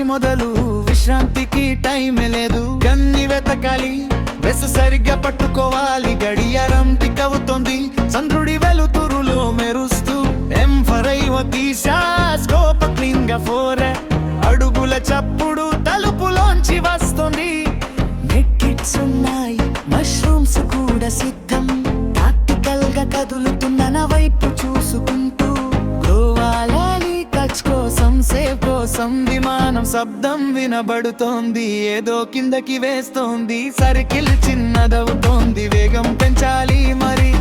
మొదలు విశ్రాంతికి టైం లేదు. గన్ని వెతకాలి, వెస సరిగ్గా పట్టుకోవాలి. గడియారం టికవుతోంది చంద్రుడి వెలుతురులో మెరుస్తూ. అడుగుల చప్పుడు తలుపులోంచి వస్తుంది. నెట్టిట్స్ ఉన్నాయి, మష్రూమ్స్ కూడా సిద్ధం. టాక్టికల్ గా కదులుతున్న నా వైపు చూసుకుంటూ. గోవాలాలి టచ్ కోసం, సేవ్ కోసం విమానం శబ్దం వినబడుతోంది. ఏదో కిందకి వేస్తోంది, సర్కిల్ చిన్నదవుతోంది. వేగం పెంచాలి మరి.